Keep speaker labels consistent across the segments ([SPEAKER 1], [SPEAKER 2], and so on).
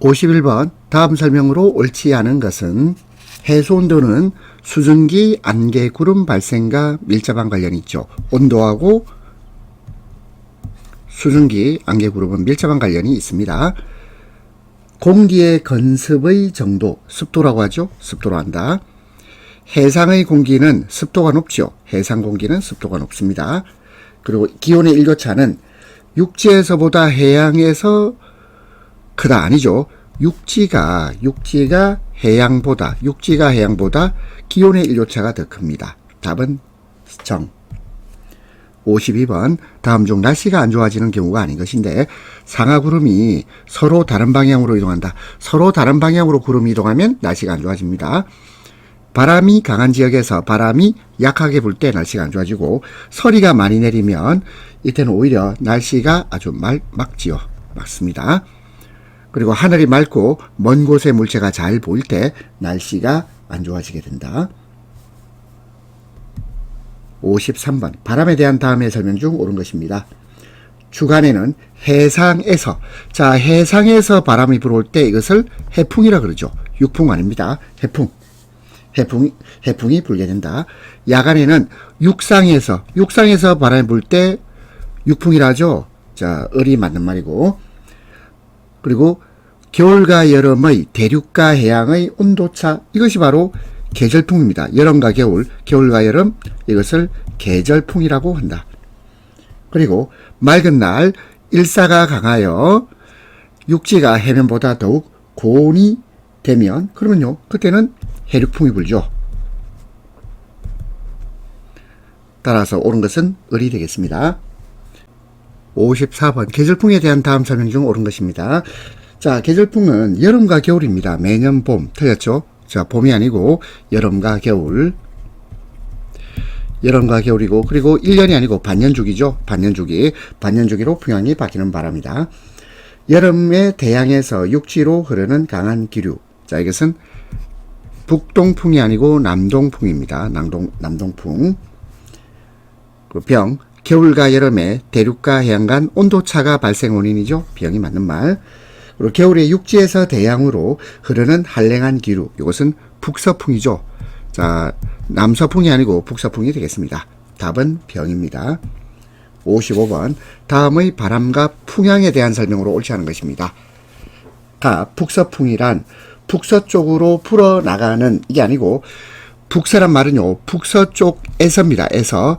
[SPEAKER 1] 51번 다음 설명으로 옳지 않은 것은 해수온도는 수증기 안개구름 발생과 밀접한 관련이 있죠. 온도하고 수증기 안개구름은 밀접한 관련이 있습니다. 공기의 건습의 정도, 습도라고 하죠. 습도로 한다. 해상의 공기는 습도가 높죠. 해상 공기는 습도가 높습니다. 그리고 기온의 일교차는 육지에서보다 해양에서 크다 아니죠. 육지가 해양보다 기온의 일교차가 더 큽니다. 답은 정. 52번 다음 중 날씨가 안 좋아지는 경우가 아닌 것인데 상하구름이 서로 다른 방향으로 이동한다. 서로 다른 방향으로 구름이 이동하면 날씨가 안 좋아집니다. 바람이 강한 지역에서 바람이 약하게 불 때 날씨가 안 좋아지고 서리가 많이 내리면 이때는 오히려 날씨가 아주 맑지요. 맑습니다. 그리고 하늘이 맑고 먼 곳의 물체가 잘 보일 때 날씨가 안 좋아지게 된다. 53번 바람에 대한 다음의 설명 중 옳은 것입니다. 주간에는 해상에서 바람이 불어올 때 이것을 해풍이라 그러죠. 육풍 아닙니다. 해풍이 불게 된다. 야간에는 육상에서 바람이 불 때 육풍이라 하죠. 자, 을이 맞는 말이고. 그리고 겨울과 여름의 대륙과 해양의 온도차, 이것이 바로 계절풍입니다. 여름과 겨울과 여름, 이것을 계절풍이라고 한다. 그리고 맑은 날 일사가 강하여 육지가 해면보다 더욱 고온이 되면 그러면요, 그때는 해륙풍이 불죠. 따라서 옳은 것은 을이 되겠습니다. 54번 계절풍에 대한 다음 설명 중 옳은 것입니다. 자, 계절풍은 여름과 겨울입니다. 매년 봄, 틀렸죠? 자, 봄이 아니고 여름과 겨울이고, 그리고 1년이 아니고 반년주기죠. 반년주기로 풍향이 바뀌는 바람이다. 여름에 대양에서 육지로 흐르는 강한 기류. 자, 이것은 북동풍이 아니고 남동풍입니다. 남동풍. 병, 겨울과 여름에 대륙과 해양 간 온도차가 발생 원인이죠. 병이 맞는 말. 그리고 겨울에 육지에서 대양으로 흐르는 한랭한 기류. 이것은 북서풍이죠. 자, 남서풍이 아니고 북서풍이 되겠습니다. 답은 병입니다. 55번 다음의 바람과 풍향에 대한 설명으로 옳지 않은 것입니다. 북서풍이란 북서쪽으로 풀어나가는, 이게 아니고 북서란 말은요, 북서쪽에서입니다. 에서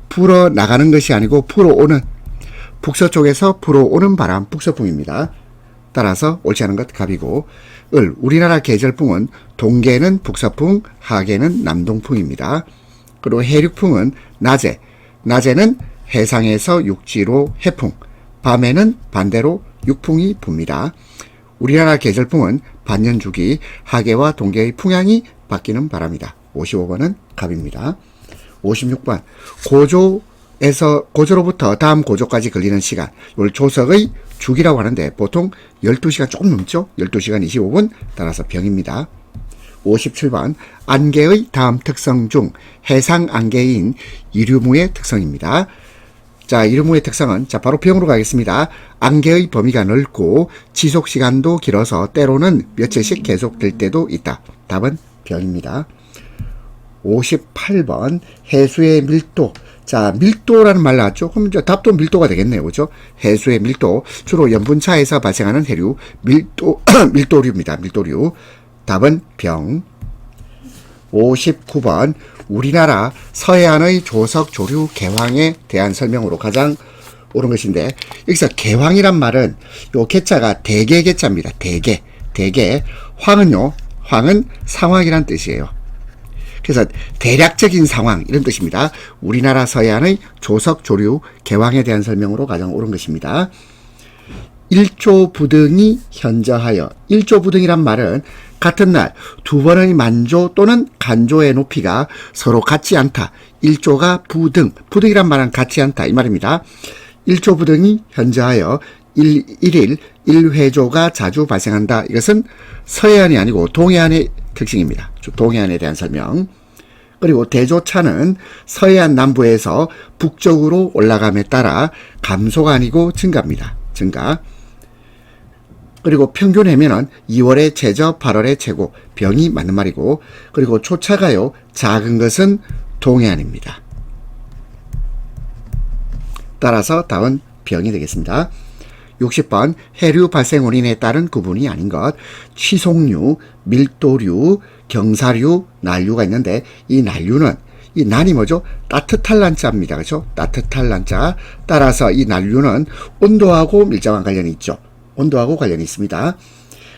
[SPEAKER 1] 불어나가는 것이 아니고 불어오는, 북서쪽에서 불어오는 바람, 북서풍입니다. 따라서 옳지 않은 것 갑이고, 우리나라 계절풍은 동계는 북서풍, 하계는 남동풍입니다. 그리고 해륙풍은 낮에는 해상에서 육지로 해풍, 밤에는 반대로 육풍이 붑니다. 우리나라 계절풍은 반년주기, 하계와 동계의 풍향이 바뀌는 바람이다. 55번은 갑입니다. 56번 고조로부터 다음 고조까지 걸리는 시간, 이걸 조석의 주기라고 하는데 보통 12시간 조금 넘죠. 12시간 25분, 따라서 병입니다. 57번 안개의 다음 특성 중 해상 안개인 이류무의 특성입니다. 자, 이류무의 특성은, 자, 바로 병으로 가겠습니다. 안개의 범위가 넓고 지속시간도 길어서 때로는 며칠씩 계속될 때도 있다. 답은 병입니다. 58번 해수의 밀도. 자, 밀도라는 말 나왔죠? 그럼 이제 답도 밀도가 되겠네요. 그죠? 해수의 밀도. 주로 염분차에서 발생하는 해류, 밀도류입니다. 밀도류. 답은 병. 59번 우리나라 서해안의 조석 조류 개황에 대한 설명으로 가장 옳은 것인데, 여기서 개황이란 말은 요 개자가 대개 개자입니다. 대개. 황은 상황이란 뜻이에요. 그래서 대략적인 상황, 이런 뜻입니다. 우리나라 서해안의 조석 조류 개황에 대한 설명으로 가장 옳은 것입니다. 일조부등이 현저하여. 일조부등이란 말은 같은 날 두 번의 만조 또는 간조의 높이가 서로 같지 않다. 일조가 부등이란 말은 같지 않다, 이 말입니다. 일조부등이 현저하여 일일 1회조가 자주 발생한다. 이것은 서해안이 아니고 동해안의 특징입니다. 동해안에 대한 설명. 그리고 대조차는 서해안 남부에서 북쪽으로 올라감에 따라 감소가 아니고 증가입니다. 증가. 그리고 평균 해면은 2월의 최저, 8월의 최고. 병이 맞는 말이고, 그리고 초차가요. 작은 것은 동해안입니다. 따라서 답은 병이 되겠습니다. 60번 해류 발생 원인에 따른 구분이 아닌 것. 취속류, 밀도류, 경사류, 난류가 있는데 이 난류는 이 난이 뭐죠? 따뜻할 난자입니다. 그렇죠? 따뜻할 난자. 따라서 이 난류는 온도하고 밀접한 관련이 있죠. 온도하고 관련이 있습니다.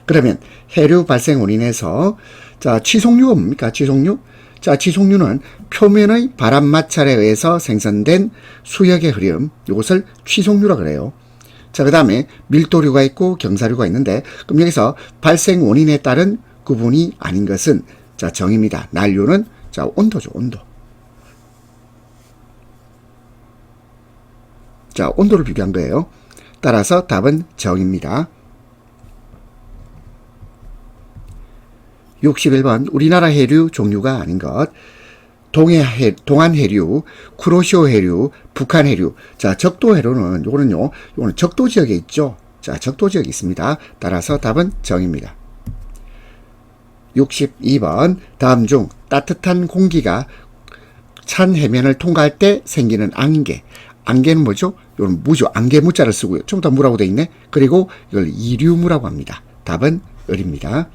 [SPEAKER 1] 그러면 해류 발생 원인에서 자, 취속류가 뭡니까? 취속류? 자, 취속류는 표면의 바람 마찰에 의해서 생성된 수역의 흐름. 이것을 취속류라 그래요. 자, 그 다음에 밀도류가 있고 경사류가 있는데, 그럼 여기서 발생 원인에 따른 구분이 아닌 것은, 자, 정입니다. 난류는, 자, 온도죠, 온도. 자, 온도를 비교한 거예요. 따라서 답은 정입니다. 61번 우리나라 해류 종류가 아닌 것. 동안 해류, 쿠로시오 해류, 북한 해류. 자, 적도 해류는 요거는 적도 지역에 있죠. 자, 적도 지역에 있습니다. 따라서 답은 정입니다. 62번 다음 중 따뜻한 공기가 찬 해면을 통과할 때 생기는 안개. 안개는 뭐죠? 이건 무죠. 안개 무자를 쓰고요. 좀 더 무라고 돼 있네. 그리고 이걸 이류무라고 합니다. 답은 을입니다.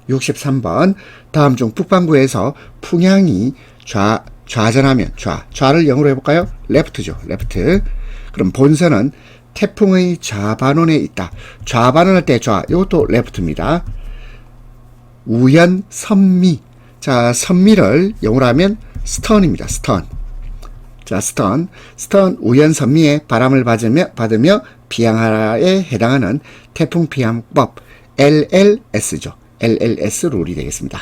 [SPEAKER 1] 63번 다음 중 북반구에서 풍향이 좌전하면 좌를 영어로 해볼까요? left죠. left. 그럼 본선은 태풍의 좌반원에 있다. 좌반원할 때 좌, 이것도 left입니다. 우연 선미. 자, 선미를 영어로 하면 stern입니다. stern. 자, stern 우연 선미에 바람을 받으며 피항하라에 해당하는 태풍 피항법 LLS죠. LLS 룰이 되겠습니다.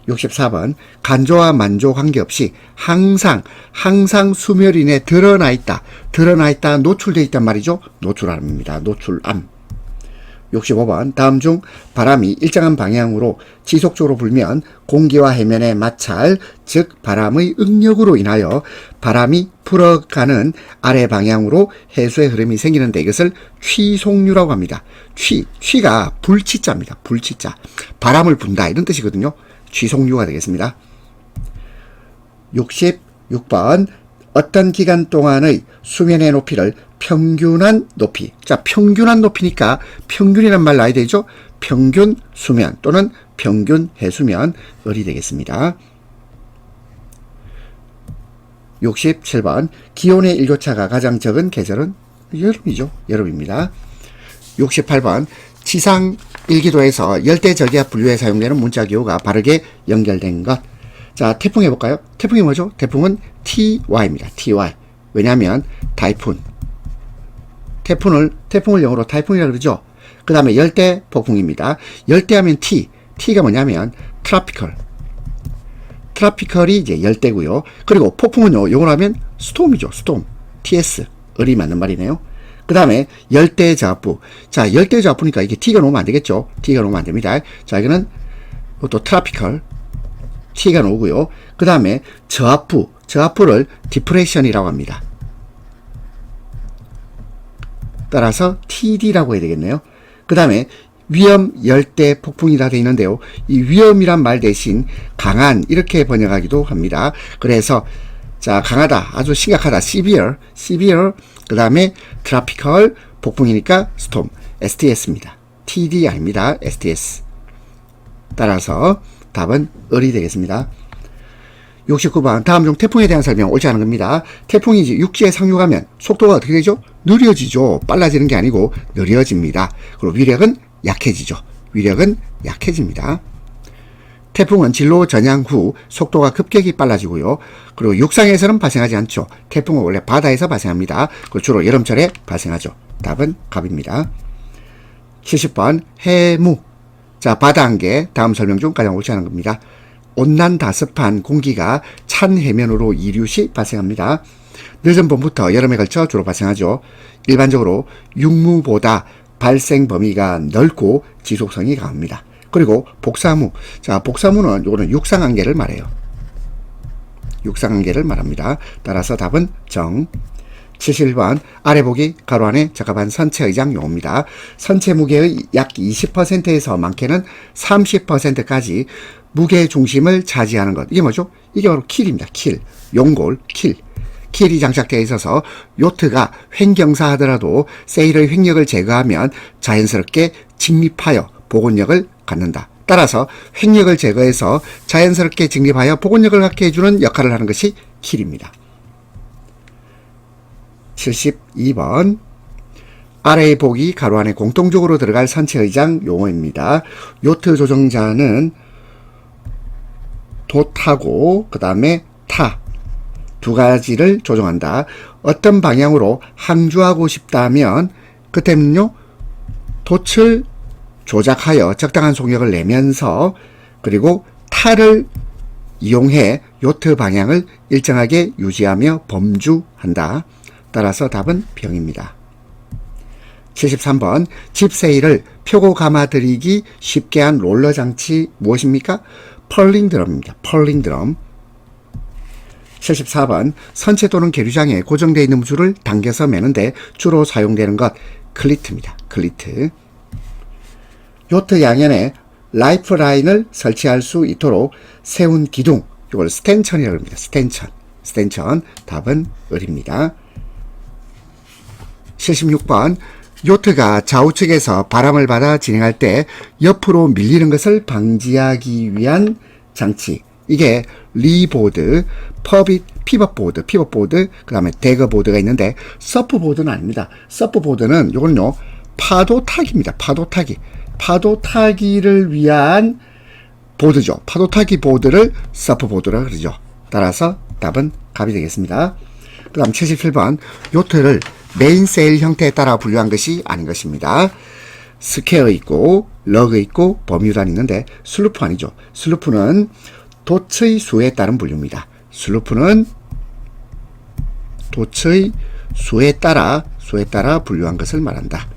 [SPEAKER 1] 64번 간조와 만조 관계없이 항상 수멸인에 드러나 있다, 노출되어 있단 말이죠. 노출암입니다. 노출암. 65번 다음 중 바람이 일정한 방향으로 지속적으로 불면 공기와 해면의 마찰, 즉 바람의 응력으로 인하여 바람이 풀어가는 아래 방향으로 해수의 흐름이 생기는데 이것을 취속류라고 합니다. 취가 불치자입니다. 불치자. 바람을 분다 이런 뜻이거든요. 취속류가 되겠습니다. 66번 어떤 기간 동안의 수면의 높이를 평균한 높이. 자, 평균한 높이니까 평균이란 말 나야 되죠. 평균 수면 또는 평균 해수면 을이 되겠습니다. 67번 기온의 일교차가 가장 적은 계절은 여름이죠. 여름입니다. 68번 지상 일기도에서 열대저기압 분류에 사용되는 문자기호가 바르게 연결된 것. 자, 태풍 해볼까요? 태풍이 뭐죠? 태풍은 TY입니다. TY. 왜냐하면 태풍을 영어로 타이푼이라고 그러죠. 그 다음에 열대 폭풍입니다. 열대하면 T가 뭐냐면 트라피컬이 이제 열대고요. 그리고 폭풍은요, 영어로 하면 스톰이죠. 스톰. TS. 을이 맞는 말이네요. 그 다음에 열대저압부. 자, 열대저압부니까 이게 T가 나오면 안 되겠죠. T가 나오면 안 됩니다. 자, 이거는 또 트라피컬. T가 나오고요. 그 다음에 저압부를 디프레션이라고 합니다. 따라서 TD라고 해야 되겠네요. 그 다음에 위험 열대 폭풍이라 되어 있는데요. 이 위험이란 말 대신 강한 이렇게 번역하기도 합니다. 그래서 자, 강하다, 아주 심각하다, severe. 그 다음에 tropical 폭풍이니까 storm, STS입니다. TD 아닙니다. STS. 따라서 답은 을이 되겠습니다. 69번 다음 중 태풍에 대한 설명 옳지 않은 겁니다. 태풍이 이제 육지에 상륙하면 속도가 어떻게 되죠? 느려지죠. 빨라지는 게 아니고 느려집니다. 그리고 위력은 약해집니다. 태풍은 진로 전향 후 속도가 급격히 빨라지고요. 그리고 육상에서는 발생하지 않죠. 태풍은 원래 바다에서 발생합니다. 그리고 주로 여름철에 발생하죠. 답은 갑입니다. 70번 해무. 자, 바다 안개. 다음 설명 중 가장 옳지 않은 겁니다. 온난 다습한 공기가 찬 해면으로 이류 시 발생합니다. 늦은 봄부터 여름에 걸쳐 주로 발생하죠. 일반적으로 육무보다 발생 범위가 넓고 지속성이 강합니다. 그리고 복사무. 자, 복사무는 요거는 육상안개를 말해요. 육상안개를 말합니다. 따라서 답은 정. 71번 아래 보기 가로 안에 적합한 선체 의장 용어입니다. 선체 무게의 약 20%에서 많게는 30%까지 무게 중심을 차지하는 것. 이게 뭐죠? 이게 바로 킬입니다. 킬. 용골, 킬. 킬이 장착되어 있어서 요트가 횡경사 하더라도 세일의 횡력을 제거하면 자연스럽게 직립하여 복원력을 갖는다. 따라서 횡력을 제거해서 자연스럽게 직립하여 복원력을 갖게 해주는 역할을 하는 것이 킬입니다. 72번 아래의 보기 가로 안에 공통적으로 들어갈 선체 의장 용어입니다. 요트 조종자는 돛하고 그 다음에 타 두 가지를 조종한다. 어떤 방향으로 항주하고 싶다면 그때는요 돛을 조작하여 적당한 속력을 내면서 그리고 타를 이용해 요트 방향을 일정하게 유지하며 범주한다. 따라서 답은 B형입니다. 73번 집 세일을 표고 감아들이기 쉽게 한 롤러 장치 무엇입니까? 펄링 드럼입니다. 펄링 드럼. 74번 선체 또는 계류장에 고정되어 있는 줄을 당겨서 매는데 주로 사용되는 것 클리트입니다. 클리트. 요트 양연에 라이프라인을 설치할 수 있도록 세운 기둥, 이걸 스탠천이라고 합니다. 스탠천. 스탠천. 답은 을입니다. 76번 요트가 좌우측에서 바람을 받아 진행할 때 옆으로 밀리는 것을 방지하기 위한 장치. 이게 리보드, 피벗보드, 그 다음에 대거보드가 있는데 서프보드는 아닙니다. 서프보드는 요건요 파도타기입니다. 파도타기. 파도타기를 위한 보드죠. 파도타기 보드를 서프보드라 그러죠. 따라서 답은 답이 되겠습니다. 그 다음 77번 요트를 메인세일 형태에 따라 분류한 것이 아닌 것입니다. 스퀘어 있고 러그 있고 버뮤다는 있는데 슬루프 아니죠. 슬루프는 돛의 수에 따른 분류입니다. 슬루프는 돛의 수에 따라 분류한 것을 말한다.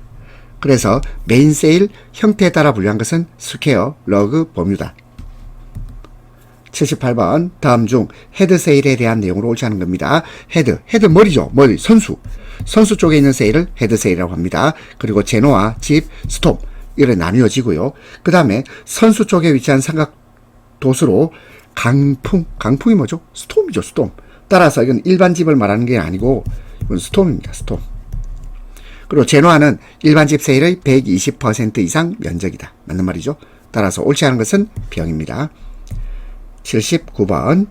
[SPEAKER 1] 그래서 메인세일 형태에 따라 분류한 것은 스퀘어, 러그, 버뮤다. 78번 다음 중 헤드세일에 대한 내용으로 옳지 않은 겁니다. 헤드 머리죠. 머리, 선수 쪽에 있는 세일을 헤드세일이라고 합니다. 그리고 제노와 집, 스톰 이렇게 나뉘어지고요. 그 다음에 선수 쪽에 위치한 삼각도수로 강풍이 뭐죠? 스톰이죠. 스톰. 따라서 이건 일반 집을 말하는 게 아니고 이건 스톰입니다. 스톰. 그리고 제노아는 일반 집 세일의 120% 이상 면적이다. 맞는 말이죠. 따라서 옳지 않은 것은 B형입니다. 79번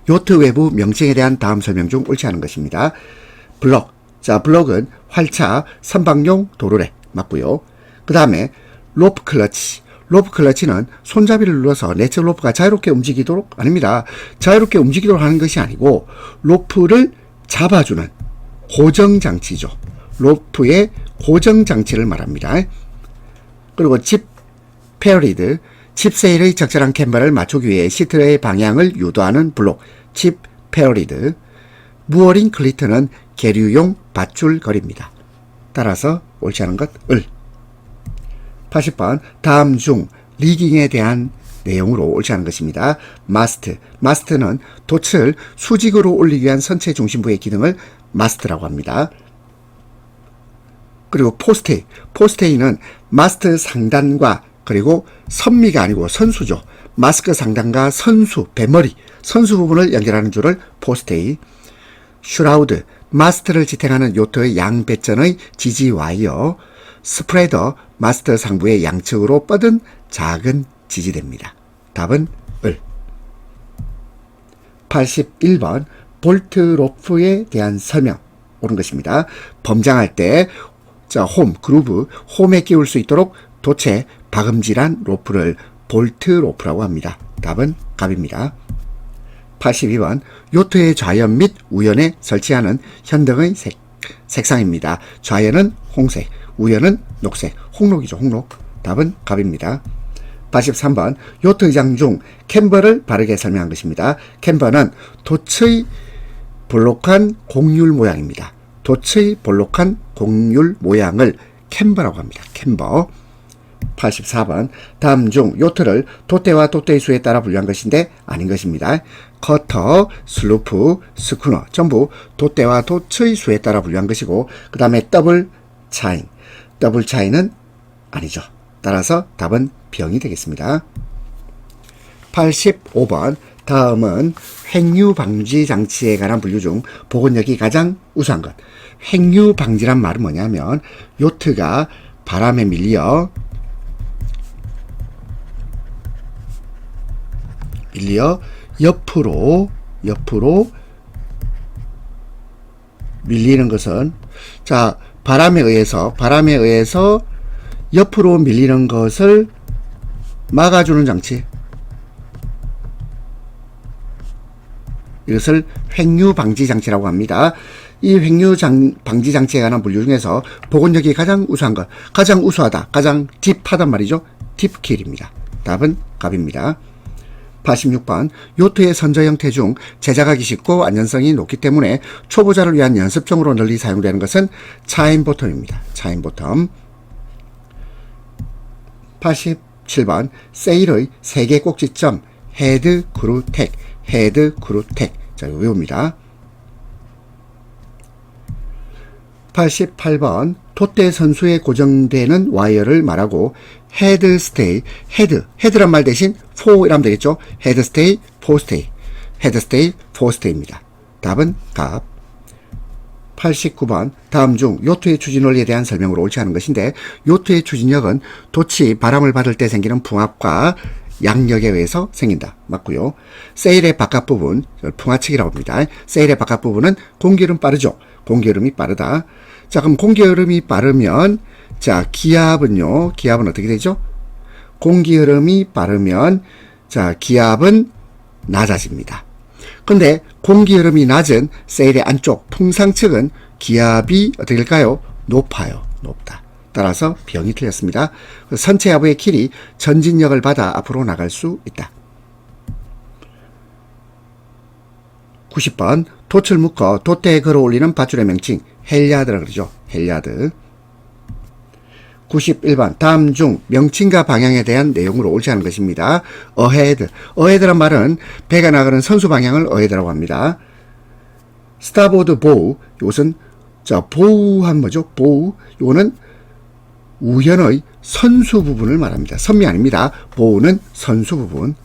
[SPEAKER 1] 요트 외부 명칭에 대한 다음 설명 중 옳지 않은 것입니다. 블록. 자, 블록은 활차, 선박용 도르래. 맞고요. 그 다음에 로프 클러치. 로프 클러치는 손잡이를 눌러서 내처 로프가 자유롭게 움직이도록 아닙니다. 자유롭게 움직이도록 하는 것이 아니고 로프를 잡아주는 고정장치죠. 로프의 고정장치를 말합니다. 그리고 집 페어리드. 칩 세일의 적절한 캠버를 맞추기 위해 시트의 방향을 유도하는 블록, 칩 페어리드. 무어링 클리트는 계류용 밧줄거리입니다. 따라서 옳지 않은 것 을. 80번 다음 중 리깅에 대한 내용으로 옳지 않은 것입니다. 마스트는 돛을 수직으로 올리기 위한 선체 중심부의 기능을 마스트라고 합니다. 그리고 포스테이는 마스트 상단과 그리고 선미가 아니고 선수죠. 마스크 상단과 배머리, 선수 부분을 연결하는 줄을 포스테이. 슈라우드, 마스트를 지탱하는 요트의 양배전의 지지 와이어. 스프레더, 마스트 상부의 양측으로 뻗은 작은 지지대입니다. 답은 을. 81번 볼트 로프에 대한 설명 옳은 것입니다. 범장할 때 그루브, 홈에 끼울 수 있도록 돛에 박음질한 로프를 볼트 로프라고 합니다. 답은 갑입니다. 82번 요트의 좌연 및 우연에 설치하는 현등의 색상입니다. 좌연은 홍색, 우연은 녹색, 홍록이죠. 홍록. 답은 갑입니다. 83번 요트 의장 중 캠버를 바르게 설명한 것입니다. 캠버는 돛의 볼록한 곡률 모양입니다. 돛의 볼록한 곡률 모양을 캠버라고 합니다. 캠버. 84번 다음 중 요트를 돛대와 돛대의 수에 따라 분류한 것인데 아닌 것입니다. 커터, 슬루프, 스쿠너 전부 돛대와 돛의 수에 따라 분류한 것이고 그 다음에 더블 차인. 더블 차인은 아니죠. 따라서 답은 B형이 되겠습니다. 85번 다음은 횡류 방지 장치에 관한 분류 중 보건력이 가장 우수한 것. 횡류 방지란 말은 뭐냐면 요트가 바람에 밀려 옆으로 밀리는 것은 자 바람에 의해서 옆으로 밀리는 것을 막아주는 장치. 이것을 횡류 방지 장치라고 합니다. 이 횡류 방지 장치에 관한 분류 중에서 보건력이 가장 우수한 것, 가장 우수하다, 가장 딥하단 말이죠. 딥킬입니다. 답은 갑입니다. 86번 요트의 선저 형태 중 제작하기 쉽고 안전성이 높기 때문에 초보자를 위한 연습용으로 널리 사용되는 것은 차인보텀입니다. 차인보텀. 87번 세일의 세계 꼭지점 헤드 그루텍. 자, 이거 외웁니다. 88번 돛대 선수에 고정되는 와이어를 말하고 헤드스테이, 헤드란 말 대신 포이라면 되겠죠. 헤드스테이, 포스테이, 헤드스테이, 포스테이입니다. 답은 갑. 89번 다음 중 요트의 추진 원리에 대한 설명으로 옳지 않은 것인데 요트의 추진력은 돛이 바람을 받을 때 생기는 풍압과 양력에 의해서 생긴다. 맞고요. 세일의 바깥 부분, 풍하측이라고 합니다. 세일의 바깥 부분은 공기흐름 빠르죠. 공기흐름이 빠르다. 자, 그럼 공기흐름이 빠르면 자, 기압은 어떻게 되죠? 공기흐름이 빠르면 자, 기압은 낮아집니다. 근데 공기흐름이 낮은 세일의 안쪽 풍상측은 기압이 어떻게 될까요? 높아요. 높다. 따라서 B형이 틀렸습니다. 선체 하부의 킬이 전진력을 받아 앞으로 나갈 수 있다. 90번 돛을 묶어 돛대에 걸어 올리는 밧줄의 명칭 헬리아드라 그러죠. 헬리아드. 91번 다음 중 명칭과 방향에 대한 내용으로 옳지 않은 것입니다. 어헤드란 말은 배가 나가는 선수 방향을 어헤드라고 합니다. 스타보드 보우, 이것은 자 보우한 뭐죠? 보우, 이거는 우연의 선수 부분을 말합니다. 선미 아닙니다. 보우는 선수 부분.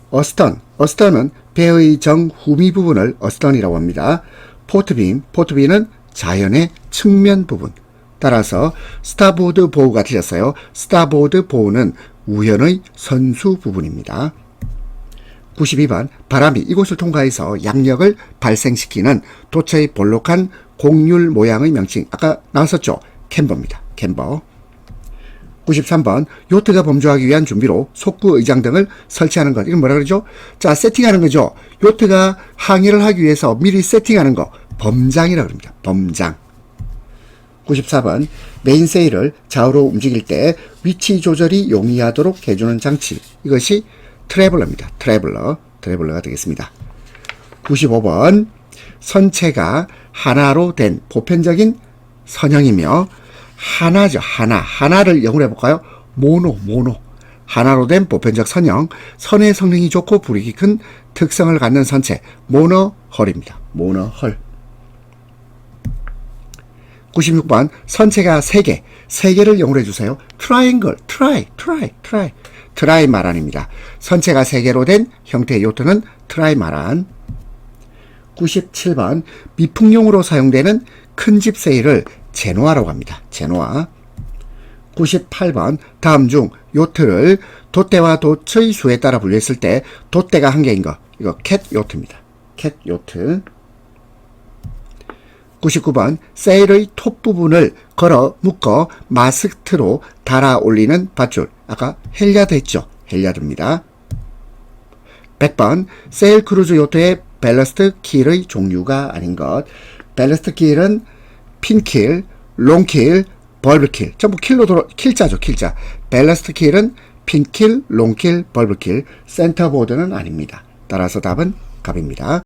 [SPEAKER 1] 어스턴은 배의 정후미 부분을 어스턴이라고 합니다. 포트빈은 자연의 측면 부분. 따라서 스타보드 보우가 틀렸어요. 스타보드 보우는 우연의 선수 부분입니다. 92번 바람이 이곳을 통과해서 양력을 발생시키는 돛의 볼록한 곡률 모양의 명칭 아까 나왔었죠. 캠버입니다. 캠버. 93번 요트가 범주하기 위한 준비로 속구 의장 등을 설치하는 것. 이건 뭐라 그러죠? 자, 세팅하는 거죠. 요트가 항해를 하기 위해서 미리 세팅하는 거. 범장이라고 합니다. 범장. 94번 메인세일을 좌우로 움직일 때 위치 조절이 용이하도록 해주는 장치. 이것이 트래블러입니다. 트래블러가 되겠습니다. 95번 선체가 하나로 된 보편적인 선형이며 하나죠. 하나를 영어로 해볼까요? 모노. 하나로 된 보편적 선형, 선의 성능이 좋고 부력이 큰 특성을 갖는 선체, 모노헐입니다. 모노헐. 96번 선체가 3개를 영어로 해주세요. 트라이앵글, 트라이마란입니다. 선체가 3개로 된 형태의 요트는 트라이마란. 97번 미풍용으로 사용되는 큰 집 세일을 제노아라고 합니다. 제노아. 98번 다음 중 요트를 돛대와 돛의 수에 따라 분류했을 때 돛대가 한 개인 거. 이거 캣 요트입니다. 캣 요트. 99번 세일의 톱 부분을 걸어 묶어 마스트로 달아 올리는 밧줄. 아까 헬리아드 했죠. 헬리아드입니다. 100번 세일 크루즈 요트의 밸러스트 킬의 종류가 아닌 것. 밸러스트 킬은 핀킬, 롱킬, 벌브킬. 전부 킬자죠. 킬자. 밸러스트 킬은 핀킬, 롱킬, 벌브킬. 센터보드는 아닙니다. 따라서 답은 갑입니다.